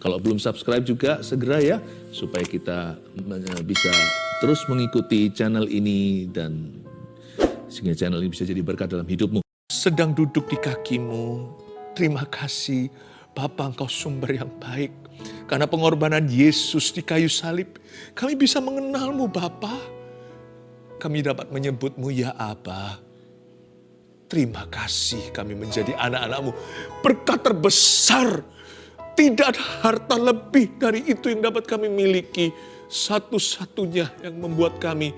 Kalau belum subscribe juga segera ya, supaya kita bisa terus mengikuti channel ini dan sehingga channel ini bisa jadi berkat dalam hidupmu. Sedang duduk di kakimu, terima kasih Bapa, Engkau sumber yang baik. Karena pengorbanan Yesus di kayu salib, kami bisa mengenalmu Bapa. Kami dapat menyebutmu ya Aba. Terima kasih kami menjadi anak-anakmu. Berkat terbesar. Tidak ada harta lebih dari itu yang dapat kami miliki. Satu-satunya yang membuat kami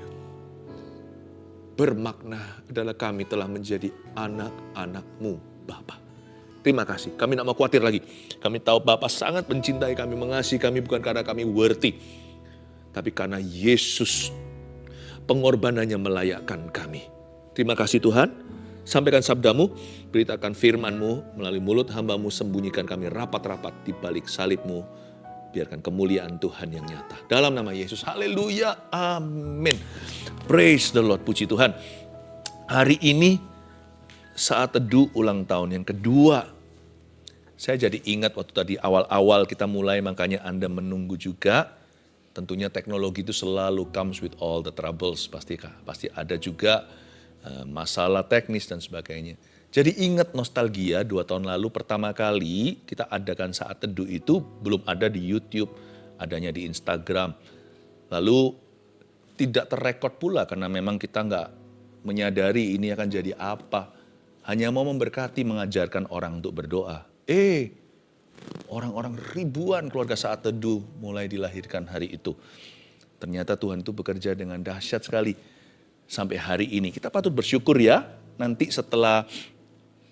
bermakna adalah kami telah menjadi anak-anak-Mu, Bapa. Terima kasih, kami tidak mau khawatir lagi. Kami tahu Bapa sangat mencintai kami, mengasihi kami bukan karena kami worthy. Tapi karena Yesus, pengorbanannya melayakkan kami. Terima kasih Tuhan. Sampaikan sabdamu, beritakan firmanmu melalui mulut hambamu, sembunyikan kami rapat-rapat di balik salibmu. Biarkan kemuliaan Tuhan yang nyata. Dalam nama Yesus, haleluya, amin. Praise the Lord, puji Tuhan. Hari ini saat teduh ulang tahun yang kedua. Saya jadi ingat waktu tadi awal-awal kita mulai, makanya Anda menunggu juga. Tentunya teknologi itu selalu comes with all the troubles, pasti ada juga masalah teknis dan sebagainya. Jadi ingat nostalgia 2 tahun lalu pertama kali kita adakan saat teduh itu belum ada di YouTube, adanya di Instagram. Lalu tidak terrekod pula karena memang kita nggak menyadari ini akan jadi apa. Hanya mau memberkati, mengajarkan orang untuk berdoa. Orang-orang ribuan keluarga saat teduh mulai dilahirkan hari itu. Ternyata Tuhan itu bekerja dengan dahsyat sekali. Sampai hari ini kita patut bersyukur ya. Nanti setelah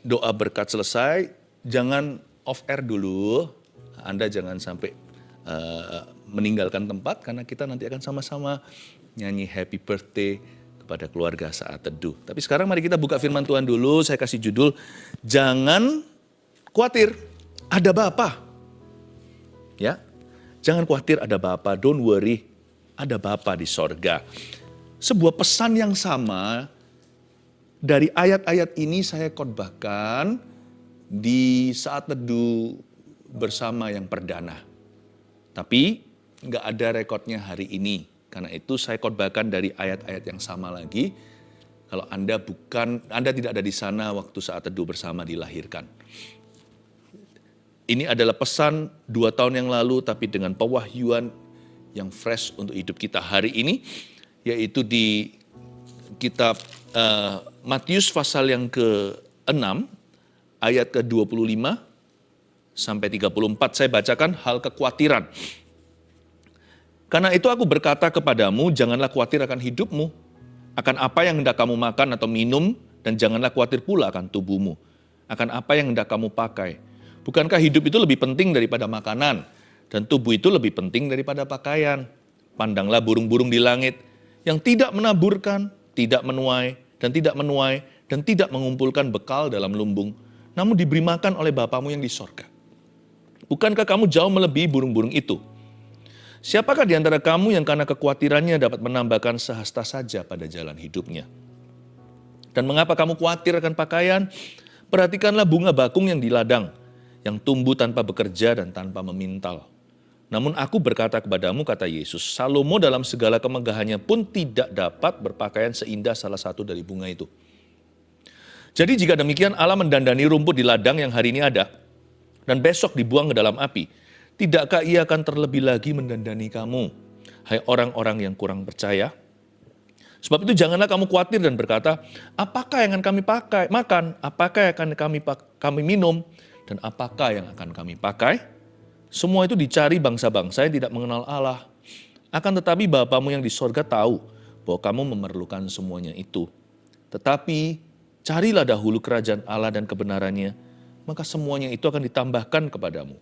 doa berkat selesai, jangan off air dulu. Anda jangan sampai meninggalkan tempat karena kita nanti akan sama-sama nyanyi happy birthday kepada keluarga saat teduh. Tapi sekarang mari kita buka firman Tuhan dulu. Saya kasih judul, jangan khawatir, ada Bapa. Ya, jangan khawatir, ada Bapa. Don't worry, ada Bapa di sorga. Sebuah pesan yang sama dari ayat-ayat ini saya khotbahkan di saat teduh bersama yang perdana. Tapi nggak ada rekodnya hari ini. Karena itu saya khotbahkan dari ayat-ayat yang sama lagi. Kalau Anda tidak ada di sana waktu saat teduh bersama dilahirkan. Ini adalah pesan 2 tahun yang lalu tapi dengan pewahyuan yang fresh untuk hidup kita hari ini. Yaitu di kitab Matius pasal yang ke-6 ayat ke-25 sampai 34 saya bacakan hal kekhawatiran. Karena itu aku berkata kepadamu, janganlah khawatir akan hidupmu, akan apa yang hendak kamu makan atau minum, dan janganlah khawatir pula akan tubuhmu, akan apa yang hendak kamu pakai. Bukankah hidup itu lebih penting daripada makanan, dan tubuh itu lebih penting daripada pakaian? Pandanglah burung-burung di langit, yang tidak menaburkan, tidak menuai, dan tidak mengumpulkan bekal dalam lumbung, namun diberi makan oleh Bapamu yang di sorga. Bukankah kamu jauh melebihi burung-burung itu? Siapakah di antara kamu yang karena kekhawatirannya dapat menambahkan sehasta saja pada jalan hidupnya? Dan mengapa kamu khawatir akan pakaian? Perhatikanlah bunga bakung yang di ladang, yang tumbuh tanpa bekerja dan tanpa memintal. Namun aku berkata kepadamu, kata Yesus, Salomo dalam segala kemegahannya pun tidak dapat berpakaian seindah salah satu dari bunga itu. Jadi jika demikian Allah mendandani rumput di ladang yang hari ini ada, dan besok dibuang ke dalam api, tidakkah Ia akan terlebih lagi mendandani kamu, hai orang-orang yang kurang percaya? Sebab itu janganlah kamu khawatir dan berkata, apakah yang akan kami makan, apakah yang akan kami minum, dan apakah yang akan kami pakai? Semua itu dicari bangsa-bangsa yang tidak mengenal Allah. Akan tetapi Bapamu yang di sorga tahu bahwa kamu memerlukan semuanya itu. Tetapi carilah dahulu kerajaan Allah dan kebenarannya, maka semuanya itu akan ditambahkan kepadamu.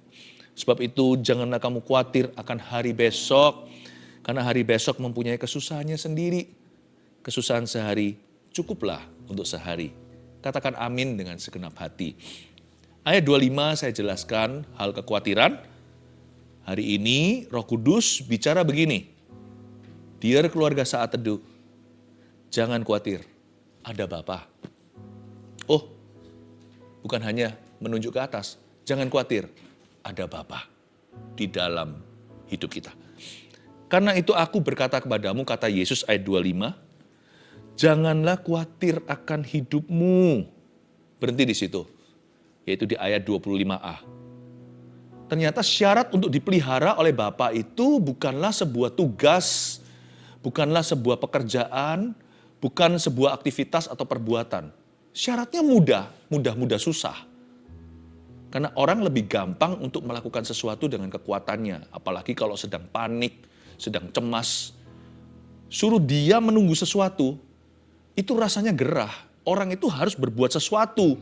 Sebab itu janganlah kamu khawatir akan hari besok, karena hari besok mempunyai kesusahannya sendiri. Kesusahan sehari cukuplah untuk sehari. Katakan amin dengan segenap hati. Ayat 25 saya jelaskan hal kekhawatiran. Hari ini Roh Kudus bicara begini. Dear keluarga saat teduh, jangan khawatir, ada Bapa. Oh, bukan hanya menunjuk ke atas, jangan khawatir, ada Bapa. di dalam hidup kita. Karena itu aku berkata kepadamu, kata Yesus ayat 25, janganlah khawatir akan hidupmu. Berhenti di situ, yaitu di ayat 25a. Ternyata syarat untuk dipelihara oleh Bapa itu bukanlah sebuah tugas, bukanlah sebuah pekerjaan, bukan sebuah aktivitas atau perbuatan. Syaratnya mudah susah. Karena orang lebih gampang untuk melakukan sesuatu dengan kekuatannya. Apalagi kalau sedang panik, sedang cemas. Suruh dia menunggu sesuatu, itu rasanya gerah. Orang itu harus berbuat sesuatu.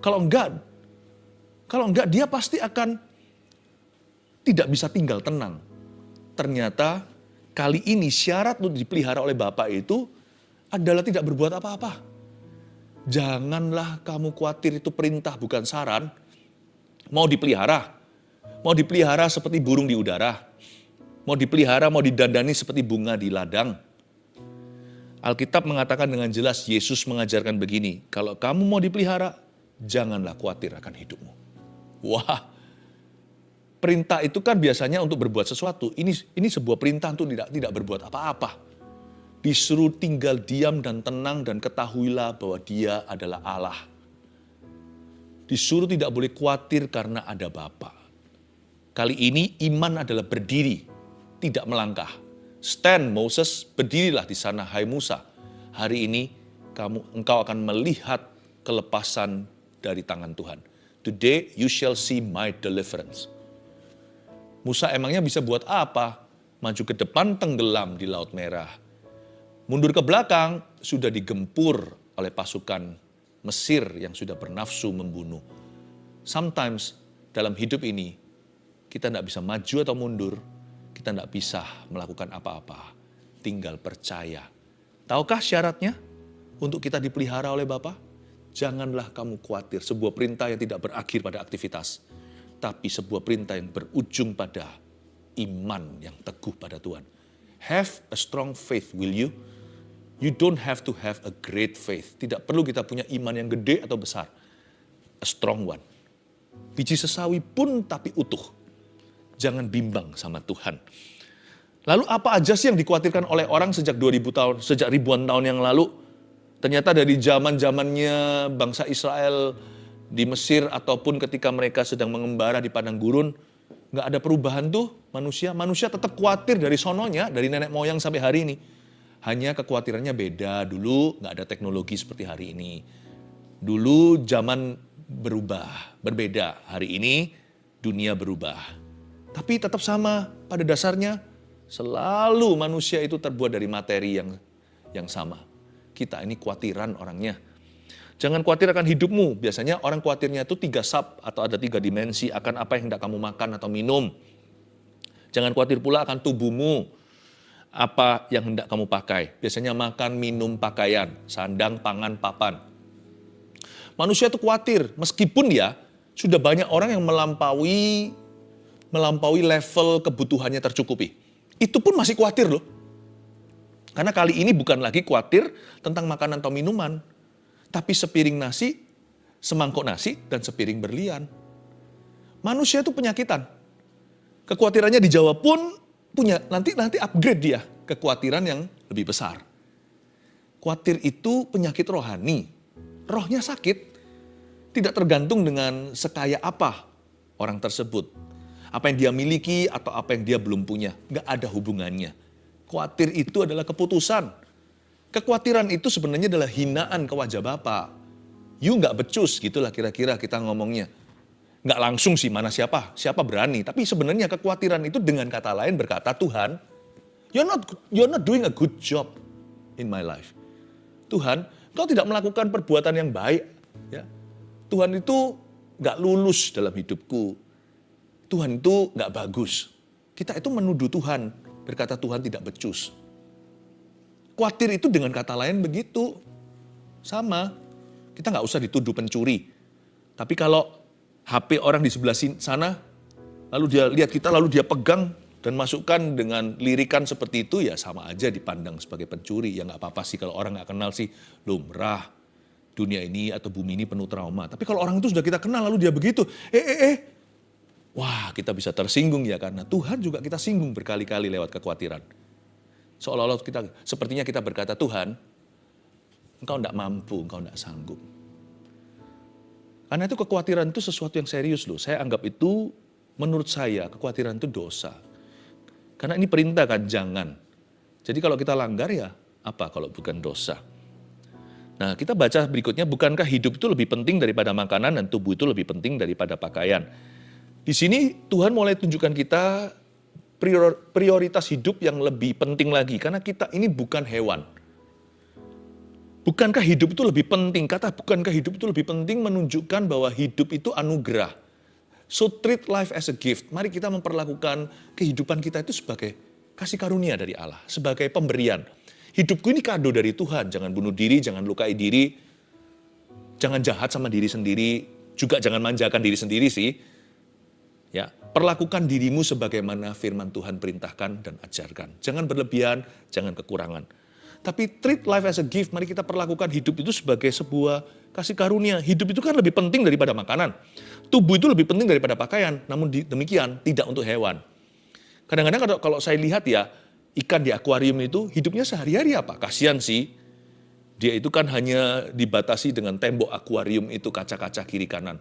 Kalau enggak dia pasti akan tidak bisa tinggal tenang. Ternyata kali ini syarat untuk dipelihara oleh Bapa itu adalah tidak berbuat apa-apa. Janganlah kamu khawatir, itu perintah bukan saran. Mau dipelihara seperti burung di udara. Mau dipelihara, mau didandani seperti bunga di ladang. Alkitab mengatakan dengan jelas, Yesus mengajarkan begini, kalau kamu mau dipelihara, janganlah khawatir akan hidupmu. Wah, perintah itu kan biasanya untuk berbuat sesuatu. Ini sebuah perintah untuk tidak berbuat apa-apa. Disuruh tinggal diam dan tenang dan ketahuilah bahwa Dia adalah Allah. Disuruh tidak boleh khawatir karena ada Bapa. Kali ini iman adalah berdiri, tidak melangkah. Stand Moses, berdirilah di sana hai Musa. Hari ini engkau akan melihat kelepasan dari tangan Tuhan. Today you shall see my deliverance. Musa emangnya bisa buat apa? Maju ke depan tenggelam di Laut Merah. Mundur ke belakang sudah digempur oleh pasukan Mesir yang sudah bernafsu membunuh. Sometimes dalam hidup ini kita tidak bisa maju atau mundur. Kita tidak bisa melakukan apa-apa. Tinggal percaya. Tahukah syaratnya untuk kita dipelihara oleh Bapa? Janganlah kamu khawatir. Sebuah perintah yang tidak berakhir pada aktivitas. Tapi sebuah perintah yang berujung pada iman yang teguh pada Tuhan. Have a strong faith, will you? You don't have to have a great faith. Tidak perlu kita punya iman yang gede atau besar. A strong one. Biji sesawi pun tapi utuh. Jangan bimbang sama Tuhan. Lalu apa aja sih yang dikhawatirkan oleh orang sejak ribuan tahun yang lalu? Ternyata dari zaman-zamannya bangsa Israel di Mesir ataupun ketika mereka sedang mengembara di padang gurun, nggak ada perubahan tuh manusia. Manusia tetap khawatir dari sononya, dari nenek moyang sampai hari ini. Hanya kekhawatirannya beda. Dulu nggak ada teknologi seperti hari ini. Dulu zaman berbeda. Hari ini dunia berubah. Tapi tetap sama, pada dasarnya selalu manusia itu terbuat dari materi yang sama. Kita ini khawatiran orangnya. Jangan khawatir akan hidupmu. Biasanya orang khawatirnya itu 3 sub atau ada 3 dimensi akan apa yang hendak kamu makan atau minum. Jangan khawatir pula akan tubuhmu, apa yang hendak kamu pakai. Biasanya makan, minum, pakaian, sandang, pangan, papan. Manusia itu khawatir, meskipun ya sudah banyak orang yang melampaui level kebutuhannya tercukupi. Itu pun masih khawatir loh. Karena kali ini bukan lagi khawatir tentang makanan atau minuman, tapi sepiring nasi, semangkok nasi, dan sepiring berlian. Manusia itu penyakitan. Kekhawatirannya dijawab pun punya, nanti upgrade dia, kekhawatiran yang lebih besar. Khawatir itu penyakit rohani. Rohnya sakit, tidak tergantung dengan sekaya apa orang tersebut. Apa yang dia miliki atau apa yang dia belum punya. Nggak ada hubungannya. Khawatir itu adalah keputusan. Kekhawatiran itu sebenarnya adalah hinaan ke wajah Bapa. You nggak becus, gitulah kira-kira kita ngomongnya. Nggak langsung sih, mana siapa berani. Tapi sebenarnya kekhawatiran itu dengan kata lain berkata, Tuhan, you're not doing a good job in my life. Tuhan, kau tidak melakukan perbuatan yang baik. Ya. Tuhan itu nggak lulus dalam hidupku. Tuhan itu nggak bagus. Kita itu menuduh Tuhan, berkata Tuhan tidak becus. Khawatir itu dengan kata lain begitu. Sama, kita nggak usah dituduh pencuri. Tapi kalau HP orang di sebelah sana, lalu dia lihat kita, lalu dia pegang dan masukkan dengan lirikan seperti itu, ya sama aja dipandang sebagai pencuri. Ya nggak apa-apa sih kalau orang nggak kenal sih, lumrah. Dunia ini atau bumi ini penuh trauma. Tapi kalau orang itu sudah kita kenal, lalu dia begitu, wah kita bisa tersinggung ya karena Tuhan juga kita singgung berkali-kali lewat kekhawatiran. Seolah-olah sepertinya kita berkata, Tuhan, Engkau tidak mampu, Engkau tidak sanggup. Karena itu kekhawatiran itu sesuatu yang serius loh. Saya anggap itu, menurut saya, kekhawatiran itu dosa. Karena ini perintah kan, jangan. Jadi kalau kita langgar ya, apa kalau bukan dosa? Nah, kita baca berikutnya, bukankah hidup itu lebih penting daripada makanan dan tubuh itu lebih penting daripada pakaian? Di sini Tuhan mulai tunjukkan kita prioritas hidup yang lebih penting lagi. Karena kita ini bukan hewan. Bukankah hidup itu lebih penting? Kata bukankah hidup itu lebih penting menunjukkan bahwa hidup itu anugerah. So treat life as a gift. Mari kita memperlakukan kehidupan kita itu sebagai kasih karunia dari Allah. Sebagai pemberian. Hidupku ini kado dari Tuhan. Jangan bunuh diri, jangan lukai diri. Jangan jahat sama diri sendiri. Juga jangan manjakan diri sendiri sih. Ya, perlakukan dirimu sebagaimana firman Tuhan perintahkan dan ajarkan. Jangan berlebihan, jangan kekurangan. Tapi treat life as a gift, mari kita perlakukan hidup itu sebagai sebuah kasih karunia. Hidup itu kan lebih penting daripada makanan. Tubuh itu lebih penting daripada pakaian, namun demikian tidak untuk hewan. Kadang-kadang kalau saya lihat ya, ikan di akuarium itu hidupnya sehari-hari apa? Kasian sih, dia itu kan hanya dibatasi dengan tembok akuarium itu kaca-kaca kiri kanan.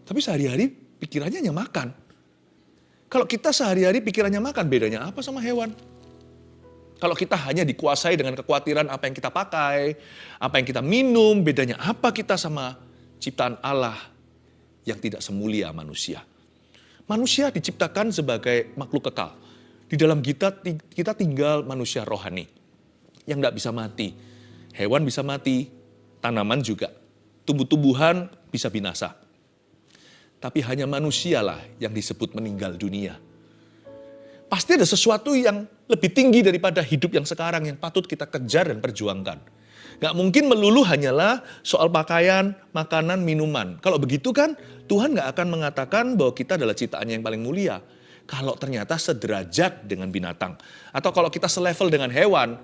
Tapi sehari-hari pikirannya hanya makan. Kalau kita sehari-hari pikirannya makan, bedanya apa sama hewan? Kalau kita hanya dikuasai dengan kekhawatiran apa yang kita pakai, apa yang kita minum, bedanya apa kita sama ciptaan Allah yang tidak semulia manusia. Manusia diciptakan sebagai makhluk kekal. Di dalam kita tinggal manusia rohani yang tidak bisa mati. Hewan bisa mati, tanaman juga. Tumbuh-tumbuhan bisa binasa. Tapi hanya manusialah yang disebut meninggal dunia. Pasti ada sesuatu yang lebih tinggi daripada hidup yang sekarang yang patut kita kejar dan perjuangkan. Gak mungkin melulu hanyalah soal pakaian, makanan, minuman. Kalau begitu kan Tuhan gak akan mengatakan bahwa kita adalah ciptaannya yang paling mulia. Kalau ternyata sederajat dengan binatang. Atau kalau kita selevel dengan hewan,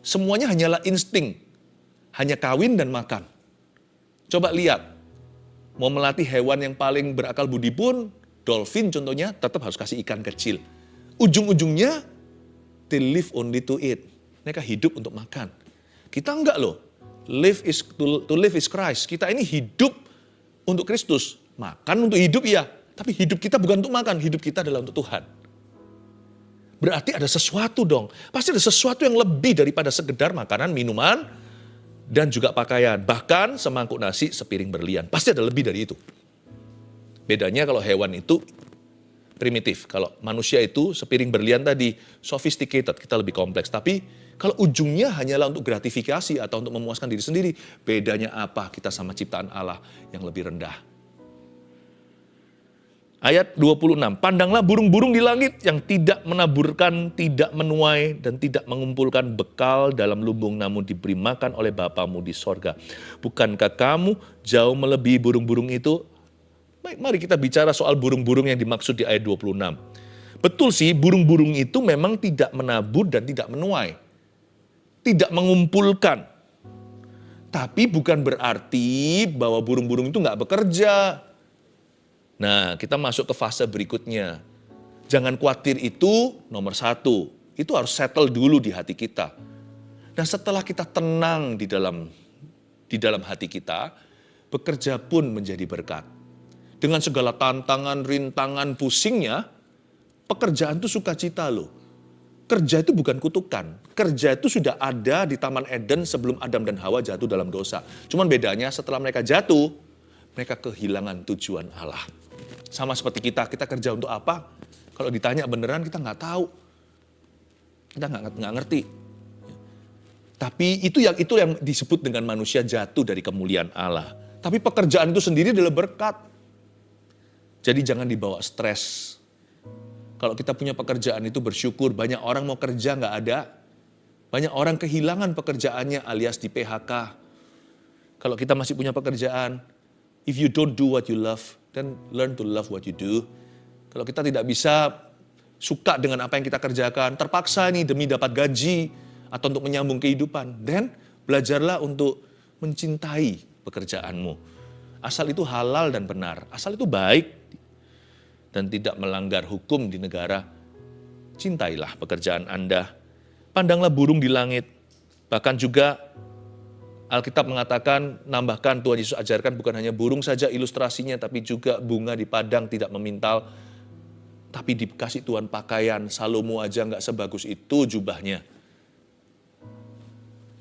semuanya hanyalah insting. Hanya kawin dan makan. Coba lihat, mau melatih hewan yang paling berakal budi pun, dolphin contohnya tetap harus kasih ikan kecil. Ujung-ujungnya, they live only to eat. Mereka hidup untuk makan. Kita enggak loh. To live is Christ. Kita ini hidup untuk Kristus. Makan untuk hidup ya. Tapi hidup kita bukan untuk makan. Hidup kita adalah untuk Tuhan. Berarti ada sesuatu dong. Pasti ada sesuatu yang lebih daripada sekedar makanan, minuman, dan juga pakaian. Bahkan semangkuk nasi, sepiring berlian. Pasti ada lebih dari itu. Bedanya kalau hewan itu primitif. Kalau manusia itu sepiring berlian tadi sophisticated, kita lebih kompleks. Tapi kalau ujungnya hanyalah untuk gratifikasi atau untuk memuaskan diri sendiri, bedanya apa kita sama ciptaan Allah yang lebih rendah? Ayat 26, pandanglah burung-burung di langit yang tidak menaburkan, tidak menuai, dan tidak mengumpulkan bekal dalam lumbung, namun diberi makan oleh Bapamu di sorga. Bukankah kamu jauh melebihi burung-burung itu? Baik, mari kita bicara soal burung-burung yang dimaksud di ayat 26. Betul sih, burung-burung itu memang tidak menabur dan tidak menuai. Tidak mengumpulkan. Tapi bukan berarti bahwa burung-burung itu nggak bekerja. Nah, kita masuk ke fase berikutnya. Jangan khawatir itu nomor satu. Itu harus settle dulu di hati kita. Dan setelah kita tenang di dalam hati kita, bekerja pun menjadi berkat. Dengan segala tantangan, rintangan, pusingnya, pekerjaan itu sukacita loh. Kerja itu bukan kutukan. Kerja itu sudah ada di Taman Eden sebelum Adam dan Hawa jatuh dalam dosa. Cuman bedanya setelah mereka jatuh, mereka kehilangan tujuan Allah. Sama seperti kita kerja untuk apa? Kalau ditanya beneran kita nggak tahu. Kita nggak ngerti. Tapi itu yang disebut dengan manusia jatuh dari kemuliaan Allah. Tapi pekerjaan itu sendiri adalah berkat. Jadi jangan dibawa stres. Kalau kita punya pekerjaan itu bersyukur. Banyak orang mau kerja nggak ada. Banyak orang kehilangan pekerjaannya alias di PHK. Kalau kita masih punya pekerjaan, if you don't do what you love, then learn to love what you do. Kalau kita tidak bisa suka dengan apa yang kita kerjakan, terpaksa nih demi dapat gaji atau untuk menyambung kehidupan, then belajarlah untuk mencintai pekerjaanmu. Asal itu halal dan benar, asal itu baik. dan tidak melanggar hukum di negara, cintailah pekerjaan Anda. Pandanglah burung di langit. Bahkan juga Alkitab mengatakan, nambahkan Tuhan Yesus ajarkan bukan hanya burung saja ilustrasinya, tapi juga bunga di padang tidak memintal, tapi dikasih Tuhan pakaian. Salomo aja nggak sebagus itu jubahnya.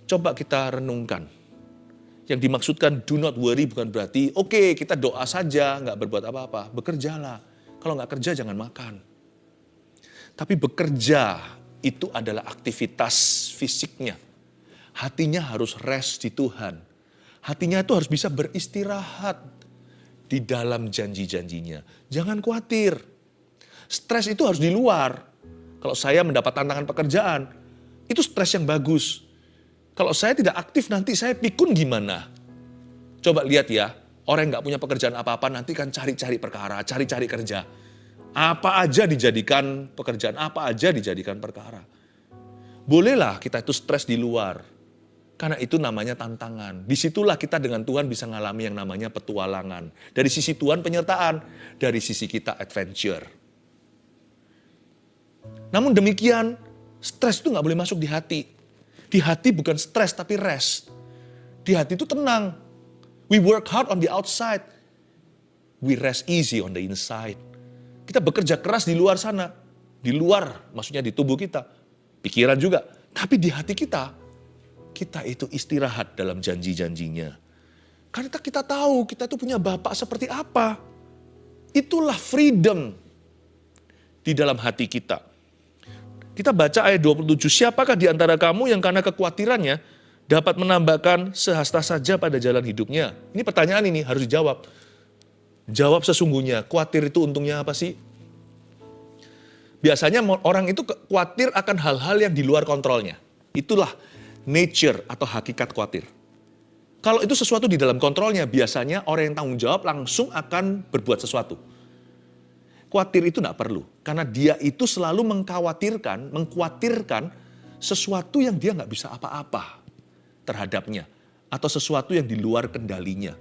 Coba kita renungkan. Yang dimaksudkan do not worry bukan berarti, oke, kita doa saja, nggak berbuat apa-apa. Bekerjalah. Kalau nggak kerja jangan makan. Tapi bekerja itu adalah aktivitas fisiknya. Hatinya harus rest di Tuhan. Hatinya itu harus bisa beristirahat di dalam janji-janjinya. Jangan khawatir. Stres itu harus di luar. Kalau saya mendapat tantangan pekerjaan, itu stres yang bagus. Kalau saya tidak aktif nanti saya pikun gimana? Coba lihat ya, orang yang nggak punya pekerjaan apa-apa nanti kan cari-cari perkara, cari-cari kerja. Apa aja dijadikan pekerjaan, apa aja dijadikan perkara. Bolehlah kita itu stres di luar. Karena itu namanya tantangan. Disitulah kita dengan Tuhan bisa ngalami yang namanya petualangan. Dari sisi Tuhan penyertaan, dari sisi kita adventure. Namun demikian, stres itu nggak boleh masuk di hati. Di hati bukan stres tapi rest. Di hati itu tenang. We work hard on the outside. We rest easy on the inside. Kita bekerja keras di luar sana. Di luar, maksudnya di tubuh kita. Pikiran juga. Tapi di hati kita itu istirahat dalam janji-janjinya. Karena kita tahu kita itu punya Bapa seperti apa. Itulah freedom di dalam hati kita. Kita baca ayat 27, siapakah di antara kamu yang karena kekhawatirannya dapat menambahkan sehasta saja pada jalan hidupnya? Ini pertanyaan ini harus dijawab. Jawab sesungguhnya, khawatir itu untungnya apa sih? Biasanya orang itu khawatir akan hal-hal yang di luar kontrolnya. Itulah nature atau hakikat khawatir. Kalau itu sesuatu di dalam kontrolnya, biasanya orang yang tanggung jawab langsung akan berbuat sesuatu. Khawatir itu tidak perlu, karena dia itu selalu mengkhawatirkan sesuatu yang dia nggak bisa apa-apa terhadapnya, atau sesuatu yang di luar kendalinya.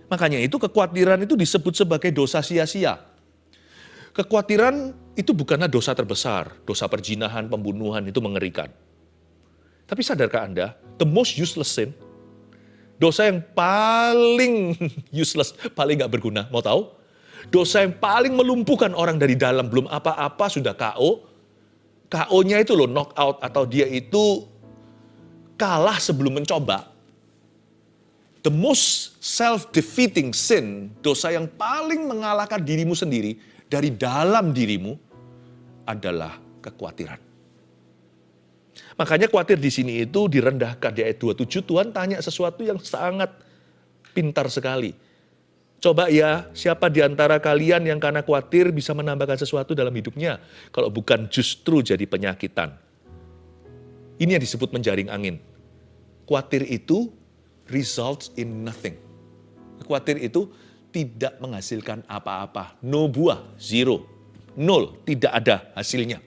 Makanya itu kekhawatiran itu disebut sebagai dosa sia-sia. Kekhawatiran itu bukanlah dosa terbesar, dosa perzinahan, pembunuhan itu mengerikan. Tapi sadarkah Anda, the most useless sin, dosa yang paling useless, paling nggak berguna, mau tahu? Dosa yang paling melumpuhkan orang dari dalam, belum apa-apa sudah KO. KO-nya itu loh knock out atau dia itu kalah sebelum mencoba. The most self-defeating sin, dosa yang paling mengalahkan dirimu sendiri dari dalam dirimu adalah kekhawatiran. Makanya khawatir di sini itu direndahkan di ayat 27, Tuhan tanya sesuatu yang sangat pintar sekali. Coba ya, siapa di antara kalian yang karena khawatir bisa menambahkan sesuatu dalam hidupnya? Kalau bukan justru jadi penyakitan. Ini yang disebut menjaring angin. Khawatir itu results in nothing. Khawatir itu tidak menghasilkan apa-apa. No buah, zero. Nol, tidak ada hasilnya.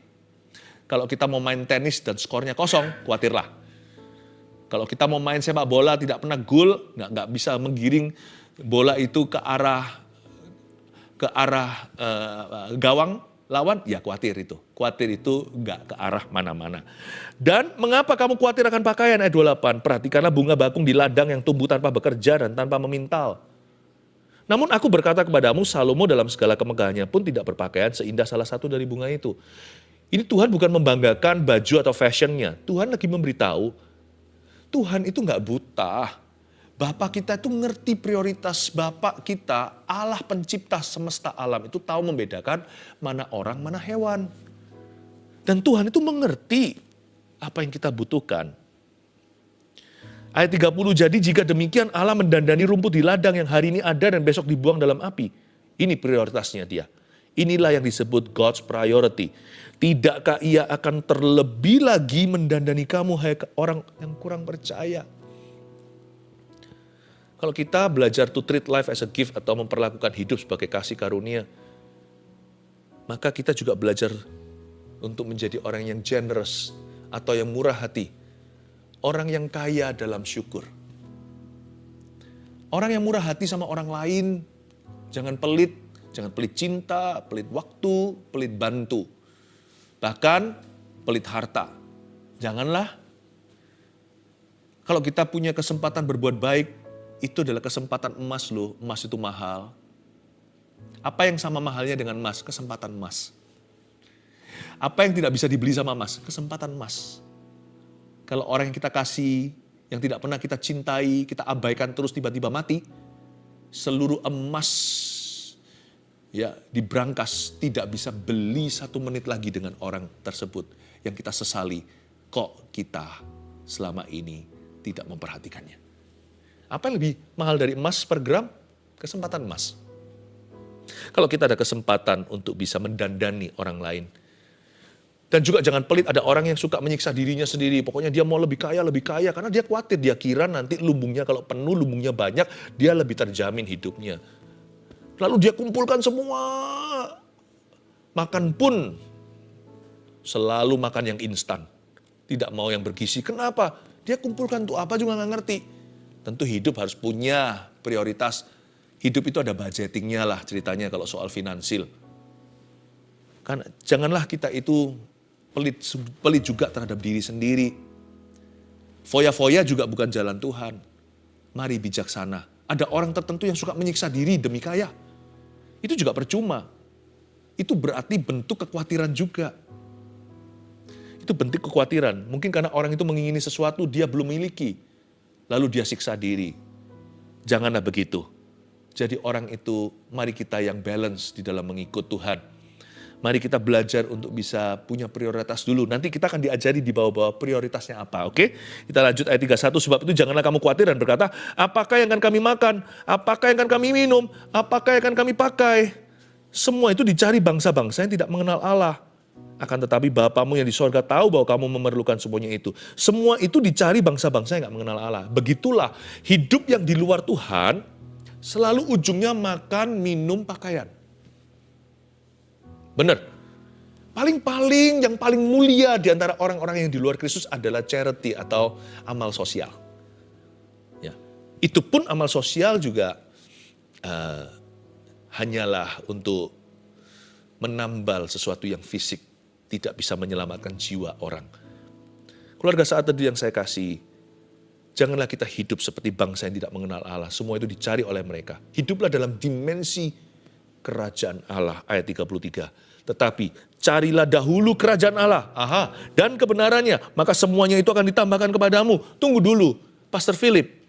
Kalau kita mau main tenis dan skornya kosong, khawatirlah. Kalau kita mau main sepak bola tidak pernah gol, nggak bisa menggiring bola itu ke arah gawang lawan, ya khawatir itu. Khawatir itu nggak ke arah mana-mana. Dan mengapa kamu khawatir akan pakaian? Ayat 28, perhatikanlah bunga bakung di ladang yang tumbuh tanpa bekerja dan tanpa memintal. Namun aku berkata kepadamu, Salomo dalam segala kemegahannya pun tidak berpakaian seindah salah satu dari bunga itu. Ini Tuhan bukan membanggakan baju atau fashionnya. Tuhan lagi memberitahu, Tuhan itu nggak buta. Bapak kita itu ngerti prioritas Bapak kita, Allah pencipta semesta alam itu tahu membedakan mana orang, mana hewan. Dan Tuhan itu mengerti apa yang kita butuhkan. Ayat 30, jadi jika demikian Allah mendandani rumput di ladang yang hari ini ada dan besok dibuang dalam api. Ini prioritasnya dia. Inilah yang disebut God's priority. Tidakkah ia akan terlebih lagi mendandani kamu, hai orang yang kurang percaya? Kalau kita belajar to treat life as a gift atau memperlakukan hidup sebagai kasih karunia, maka kita juga belajar untuk menjadi orang yang generous atau yang murah hati. Orang yang kaya dalam syukur. Orang yang murah hati sama orang lain, jangan pelit, Jangan pelit cinta, pelit waktu, pelit bantu. Bahkan pelit harta. Janganlah. Kalau kita punya kesempatan berbuat baik, itu adalah kesempatan emas loh. Emas itu mahal. Apa yang sama mahalnya dengan emas? Kesempatan emas. Apa yang tidak bisa dibeli sama emas? Kesempatan emas. Kalau orang yang kita kasih, yang tidak pernah kita cintai, kita abaikan terus tiba-tiba mati, seluruh emas ya diberangkas, tidak bisa beli 1 menit lagi dengan orang tersebut yang kita sesali. Kok kita selama ini tidak memperhatikannya? Apa yang lebih mahal dari emas per gram? Kesempatan emas. Kalau kita ada kesempatan untuk bisa mendandani orang lain. Dan juga jangan pelit, ada orang yang suka menyiksa dirinya sendiri. Pokoknya dia mau lebih kaya, karena dia khawatir, dia kira nanti lumbungnya kalau penuh, lumbungnya banyak, dia lebih terjamin hidupnya. Lalu dia kumpulkan semua. Makan pun selalu makan yang instan. Tidak mau yang bergizi. Kenapa? Dia kumpulkan untuk apa juga nggak ngerti. Tentu hidup harus punya prioritas. Hidup itu ada budgetingnya lah ceritanya kalau soal finansil. Kan janganlah kita itu pelit juga terhadap diri sendiri. Foya-foya juga bukan jalan Tuhan. Mari bijaksana. Ada orang tertentu yang suka menyiksa diri demi kaya. Itu juga percuma. Itu berarti bentuk kekhawatiran juga. Itu bentuk kekhawatiran. Mungkin karena orang itu mengingini sesuatu dia belum miliki. Lalu dia siksa diri. Janganlah begitu. Jadi orang itu, mari kita yang balance di dalam mengikut Tuhan. Mari kita belajar untuk bisa punya prioritas dulu. Nanti kita akan diajari di bawah-bawah prioritasnya apa, oke? Kita lanjut ayat 31, sebab itu janganlah kamu khawatir dan berkata, apakah yang akan kami makan? Apakah yang akan kami minum? Apakah yang akan kami pakai? Semua itu dicari bangsa-bangsa yang tidak mengenal Allah. Akan tetapi Bapamu yang di sorga tahu bahwa kamu memerlukan semuanya itu. Semua itu dicari bangsa-bangsa yang tidak mengenal Allah. Begitulah hidup yang di luar Tuhan, selalu ujungnya makan, minum, pakaian. Benar. Paling-paling yang paling mulia di antara orang-orang yang di luar Kristus adalah charity atau amal sosial. Ya. Itu pun amal sosial juga hanyalah untuk menambal sesuatu yang fisik. Tidak bisa menyelamatkan jiwa orang. Keluarga saat teduh yang saya kasih, janganlah kita hidup seperti bangsa yang tidak mengenal Allah. Semua itu dicari oleh mereka. Hiduplah dalam dimensi kerajaan Allah. Ayat 33. Tetapi carilah dahulu kerajaan Allah. Dan kebenarannya. Maka semuanya itu akan ditambahkan kepadamu. Tunggu dulu, Pastor Philip.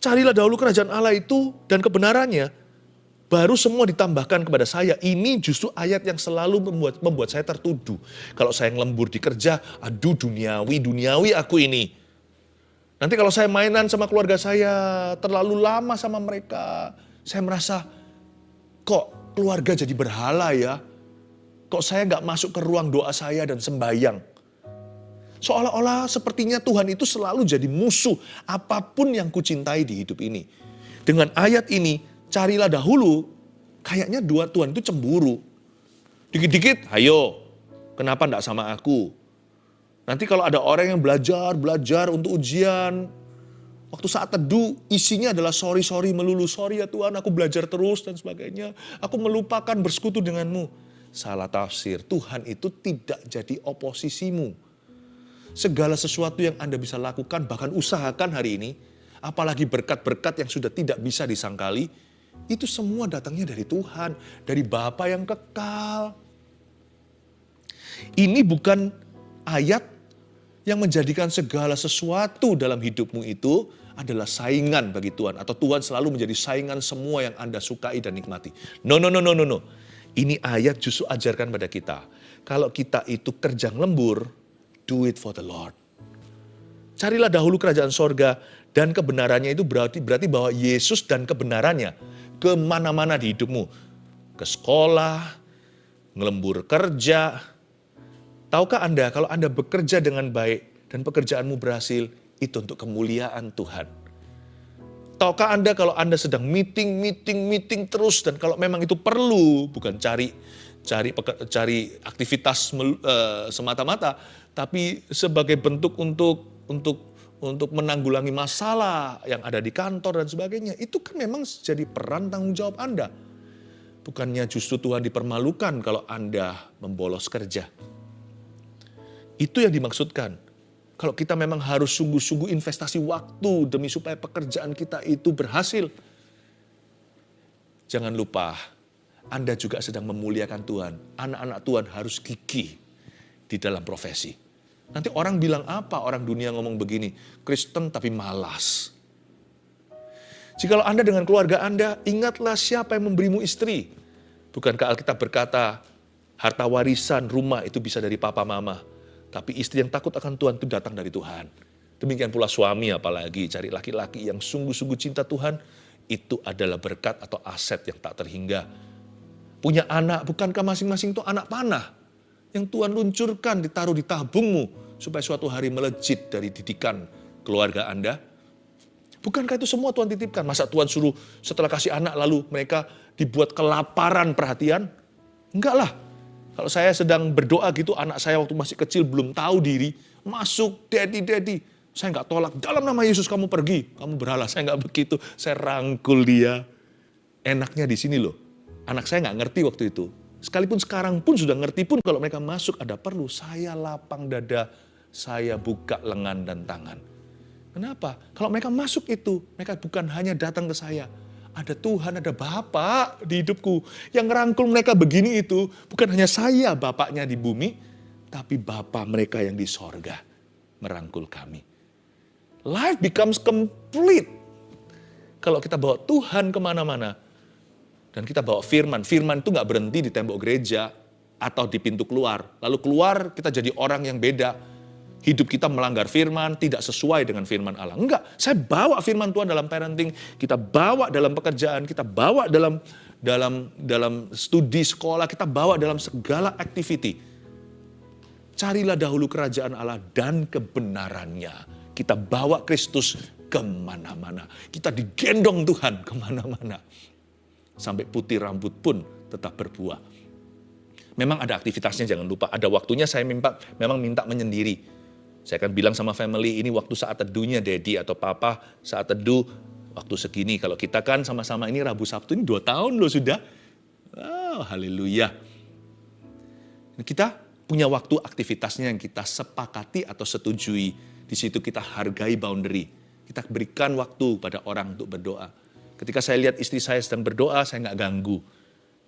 Carilah dahulu kerajaan Allah itu dan kebenarannya. Baru semua ditambahkan kepada saya. Ini justru ayat yang selalu membuat saya tertuduh. Kalau saya ngelembur di kerja, aduh duniawi aku ini. Nanti kalau saya mainan sama keluarga saya, terlalu lama sama mereka, saya merasa, kok keluarga jadi berhala ya? Kok saya gak masuk ke ruang doa saya dan sembahyang? Seolah-olah sepertinya Tuhan itu selalu jadi musuh apapun yang kucintai di hidup ini. Dengan ayat ini, carilah dahulu, kayaknya Tuhan itu cemburu. Dikit-dikit, ayo, kenapa gak sama aku? Nanti kalau ada orang yang belajar untuk ujian, waktu saat teduh isinya adalah sorry melulu. Sorry ya Tuhan, aku belajar terus dan sebagainya. Aku melupakan bersekutu denganmu. Salah tafsir, Tuhan itu tidak jadi oposisimu. Segala sesuatu yang Anda bisa lakukan, bahkan usahakan hari ini, apalagi berkat-berkat yang sudah tidak bisa disangkali, itu semua datangnya dari Tuhan, dari Bapa yang kekal. Ini bukan ayat yang menjadikan segala sesuatu dalam hidupmu itu adalah saingan bagi Tuhan. Atau Tuhan selalu menjadi saingan semua yang Anda sukai dan nikmati. No. Ini ayat justru ajarkan pada kita. Kalau kita itu kerja lembur, do it for the Lord. Carilah dahulu kerajaan sorga dan kebenarannya itu berarti bahwa Yesus dan kebenarannya kemana-mana di hidupmu. Ke sekolah, ngelembur kerja. Tahukah Anda kalau Anda bekerja dengan baik dan pekerjaanmu berhasil, itu untuk kemuliaan Tuhan. Tahukah Anda kalau Anda sedang meeting terus dan kalau memang itu perlu, bukan cari aktivitas semata-mata, tapi sebagai bentuk untuk menanggulangi masalah yang ada di kantor dan sebagainya, itu kan memang jadi peran tanggung jawab Anda. Bukannya justru Tuhan dipermalukan kalau Anda membolos kerja. Itu yang dimaksudkan. Kalau kita memang harus sungguh-sungguh investasi waktu demi supaya pekerjaan kita itu berhasil. Jangan lupa, Anda juga sedang memuliakan Tuhan. Anak-anak Tuhan harus gigih di dalam profesi. Nanti orang bilang apa? Orang dunia ngomong begini, Kristen tapi malas. Jikalau Anda dengan keluarga Anda, ingatlah siapa yang memberimu istri. Bukankah Alkitab berkata, harta warisan rumah itu bisa dari papa mama. Tapi istri yang takut akan Tuhan itu datang dari Tuhan. Demikian pula suami apalagi, cari laki-laki yang sungguh-sungguh cinta Tuhan, itu adalah berkat atau aset yang tak terhingga. Punya anak, bukankah masing-masing itu anak panah? Yang Tuhan luncurkan, ditaruh di tabungmu, supaya suatu hari melejit dari didikan keluarga Anda. Bukankah itu semua Tuhan titipkan? Masa Tuhan suruh setelah kasih anak lalu mereka dibuat kelaparan perhatian? Enggak lah. Kalau saya sedang berdoa gitu, anak saya waktu masih kecil belum tahu diri, masuk, daddy. Saya nggak tolak, dalam nama Yesus kamu pergi, kamu berhala. Saya nggak begitu, saya rangkul dia. Enaknya di sini loh, anak saya nggak ngerti waktu itu. Sekalipun sekarang pun sudah ngerti pun kalau mereka masuk ada perlu, saya lapang dada, saya buka lengan dan tangan. Kenapa? Kalau mereka masuk itu, mereka bukan hanya datang ke saya. Ada Tuhan, ada Bapa di hidupku. Yang ngerangkul mereka begini itu, bukan hanya saya Bapaknya di bumi, tapi Bapa mereka yang di sorga merangkul kami. Life becomes complete. Kalau kita bawa Tuhan kemana-mana, dan kita bawa firman. Firman itu gak berhenti di tembok gereja atau di pintu keluar. Lalu keluar kita jadi orang yang beda. Hidup kita melanggar firman, tidak sesuai dengan firman Allah. Enggak, saya bawa firman Tuhan dalam parenting, kita bawa dalam pekerjaan, kita bawa dalam studi sekolah, kita bawa dalam segala activity. Carilah dahulu kerajaan Allah dan kebenarannya. Kita bawa Kristus kemana-mana. Kita digendong Tuhan kemana-mana. Sampai putih rambut pun tetap berbuah. Memang ada aktivitasnya, jangan lupa. Ada waktunya saya memang minta menyendiri. Saya akan bilang sama family, ini waktu saat teduhnya daddy atau papa, saat teduh, waktu segini. Kalau kita kan sama-sama ini Rabu Sabtu, ini 2 tahun loh sudah. Oh, haleluya. Kita punya waktu aktivitasnya yang kita sepakati atau setujui. Di situ kita hargai boundary. Kita berikan waktu pada orang untuk berdoa. Ketika saya lihat istri saya sedang berdoa, saya nggak ganggu.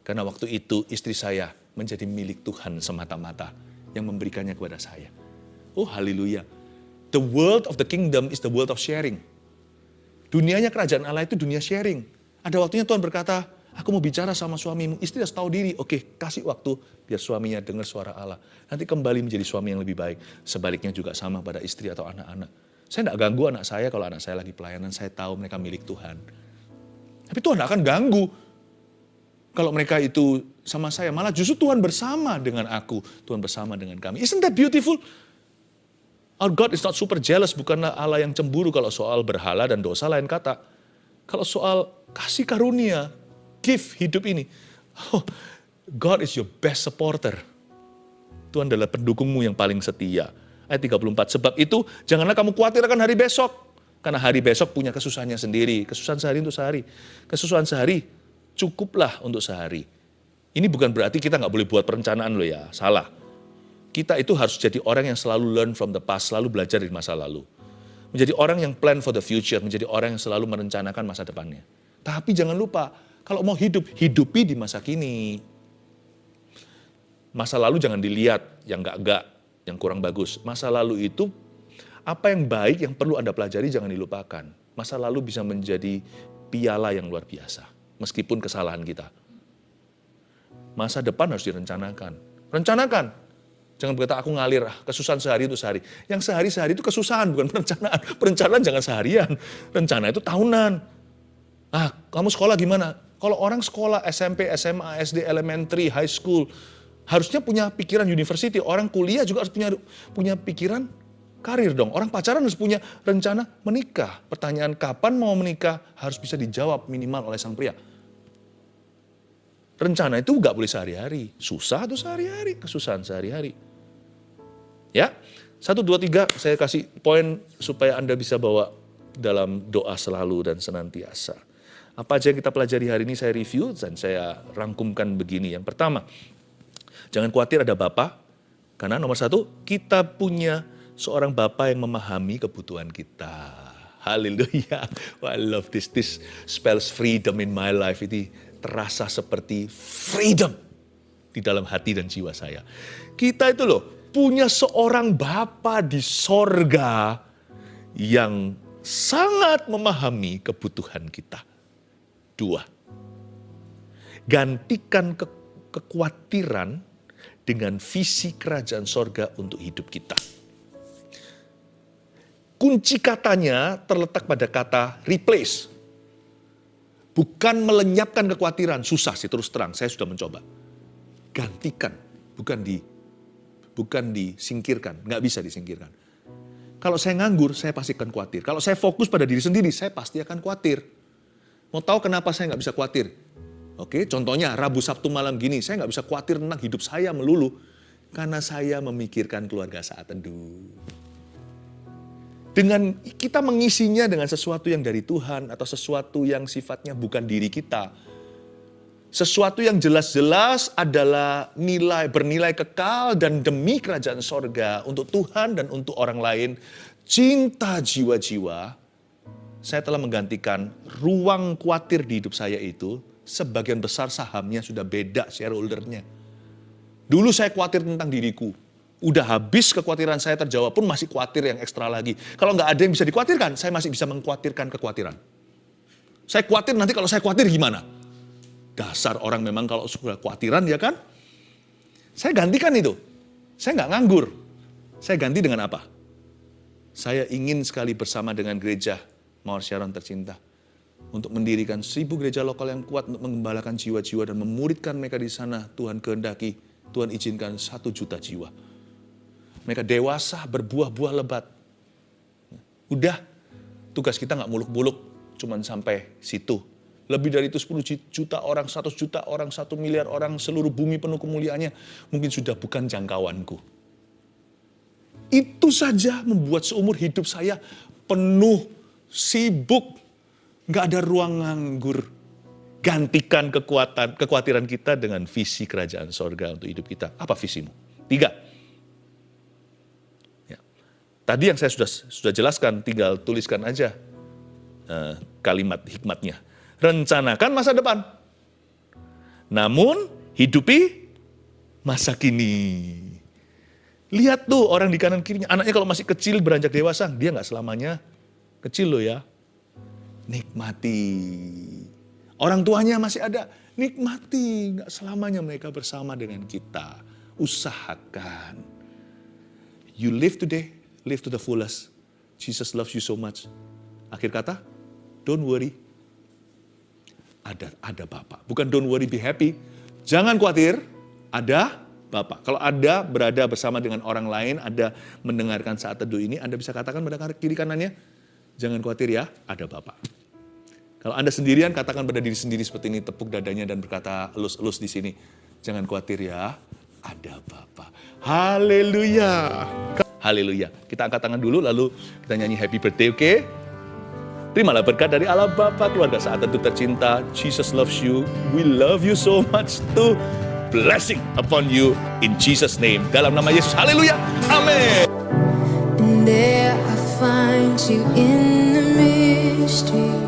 Karena waktu itu istri saya menjadi milik Tuhan semata-mata yang memberikannya kepada saya. Oh haleluya. The world of the kingdom is the world of sharing. Dunianya kerajaan Allah itu dunia sharing. Ada waktunya Tuhan berkata, aku mau bicara sama suamimu. Istri harus tahu diri. Oke, kasih waktu biar suaminya dengar suara Allah. Nanti kembali menjadi suami yang lebih baik. Sebaliknya juga sama pada istri atau anak-anak. Saya tidak ganggu anak saya kalau anak saya lagi pelayanan. Saya tahu mereka milik Tuhan. Tapi Tuhan tidak akan ganggu. Kalau mereka itu sama saya, malah justru Tuhan bersama dengan aku. Tuhan bersama dengan kami. Isn't that beautiful? Our God is not super jealous. Bukanlah Allah yang cemburu kalau soal berhala dan dosa lain kata. Kalau soal kasih karunia, gift hidup ini. Oh, God is your best supporter. Tuhan adalah pendukungmu yang paling setia. Ayat 34, sebab itu janganlah kamu khawatir akan hari besok. Karena hari besok punya kesusahannya sendiri. Kesusahan sehari untuk sehari. Kesusahan sehari cukuplah untuk sehari. Ini bukan berarti kita nggak boleh buat perencanaan loh ya, salah. Kita itu harus jadi orang yang selalu learn from the past, selalu belajar dari masa lalu. Menjadi orang yang plan for the future, menjadi orang yang selalu merencanakan masa depannya. Tapi jangan lupa, kalau mau hidupi di masa kini. Masa lalu jangan dilihat yang enggak, yang kurang bagus. Masa lalu itu, apa yang baik yang perlu Anda pelajari jangan dilupakan. Masa lalu bisa menjadi piala yang luar biasa, meskipun kesalahan kita. Masa depan harus direncanakan. Rencanakan. Jangan berkata aku ngalir, kesusahan sehari itu sehari. Yang sehari-sehari itu kesusahan, bukan perencanaan. Perencanaan jangan seharian. Rencana itu tahunan. Kamu sekolah gimana? Kalau orang sekolah SMP, SMA, SD, elementary, high school, harusnya punya pikiran university. Orang kuliah juga harus punya pikiran karir dong. Orang pacaran harus punya rencana menikah. Pertanyaan kapan mau menikah harus bisa dijawab minimal oleh sang pria. Rencana itu gak boleh sehari-hari. Susah tuh sehari-hari, kesusahan sehari-hari. Ya, 1, 2, 3 saya kasih poin supaya Anda bisa bawa dalam doa selalu dan senantiasa. Apa aja yang kita pelajari hari ini saya review dan saya rangkumkan begini. Yang pertama, jangan khawatir ada Bapa, karena nomor satu, kita punya seorang Bapa yang memahami kebutuhan kita. Haleluya. I love this. This spells freedom in my life. Ini terasa seperti freedom di dalam hati dan jiwa saya. Kita itu loh, punya seorang Bapa di sorga yang sangat memahami kebutuhan kita. 2. Gantikan kekhawatiran dengan visi kerajaan sorga untuk hidup kita. Kunci katanya terletak pada kata replace. Bukan melenyapkan kekhawatiran, susah sih terus terang, saya sudah mencoba. Gantikan, bukan disingkirkan, nggak bisa disingkirkan. Kalau saya nganggur, saya pasti akan khawatir. Kalau saya fokus pada diri sendiri, saya pasti akan khawatir. Mau tahu kenapa saya nggak bisa khawatir? Oke, contohnya Rabu Sabtu malam gini, saya nggak bisa khawatir tentang hidup saya melulu. Karena saya memikirkan keluarga saat teduh. Dengan kita mengisinya dengan sesuatu yang dari Tuhan atau sesuatu yang sifatnya bukan diri kita. Sesuatu yang jelas-jelas adalah bernilai kekal dan demi kerajaan sorga untuk Tuhan dan untuk orang lain. Cinta jiwa-jiwa, saya telah menggantikan ruang khawatir di hidup saya itu, sebagian besar sahamnya sudah beda shareholdernya. Dulu saya khawatir tentang diriku. Udah habis kekhawatiran saya terjawab pun masih khawatir yang ekstra lagi. Kalau nggak ada yang bisa dikhawatirkan, saya masih bisa mengkhawatirkan kekhawatiran. Saya khawatir nanti kalau saya khawatir gimana? Dasar orang memang kalau sudah khawatiran ya kan? Saya gantikan itu. Saya nggak nganggur. Saya ganti dengan apa? Saya ingin sekali bersama dengan gereja Mawar Sharon tercinta untuk mendirikan 1000 gereja lokal yang kuat untuk mengembalakan jiwa-jiwa dan memuridkan mereka di sana. Tuhan kehendaki, Tuhan izinkan 1 juta jiwa. Mereka dewasa, berbuah-buah lebat. Udah, tugas kita nggak muluk-muluk, cuman sampai situ. Lebih dari itu 10 juta orang, 100 juta orang, 1 miliar orang, seluruh bumi penuh kemuliaannya, mungkin sudah bukan jangkauanku. Itu saja membuat seumur hidup saya penuh, sibuk, nggak ada ruang nganggur. Gantikan kekhawatiran kita dengan visi kerajaan sorga untuk hidup kita. Apa visimu? 3. Ya. Tadi yang saya sudah jelaskan, tinggal tuliskan aja kalimat hikmatnya. Rencanakan masa depan, namun hidupi masa kini. Lihat tuh orang di kanan kirinya, anaknya kalau masih kecil beranjak dewasa, dia nggak selamanya kecil loh ya. Nikmati. Orang tuanya masih ada, nikmati. Nggak selamanya mereka bersama dengan kita. Usahakan. You live today, live to the fullest. Jesus loves you so much. Akhir kata, don't worry. Ada Bapa. Bukan don't worry, be happy. Jangan khawatir, ada Bapa. Kalau Anda berada bersama dengan orang lain, Anda mendengarkan saat teduh ini, Anda bisa katakan pada kiri kanannya, jangan khawatir ya, ada Bapa. Kalau Anda sendirian, katakan pada diri sendiri seperti ini, tepuk dadanya dan berkata elus-elus di sini, jangan khawatir ya, ada Bapa. Haleluya. Haleluya. Kita angkat tangan dulu, lalu kita nyanyi happy birthday, oke? Terimalah berkat dari Allah Bapa, keluarga saat teduh tercinta. Jesus loves you. We love you so much too. Blessing upon you in Jesus' name. Dalam nama Yesus. Haleluya. Amin. And there I find you in the mystery.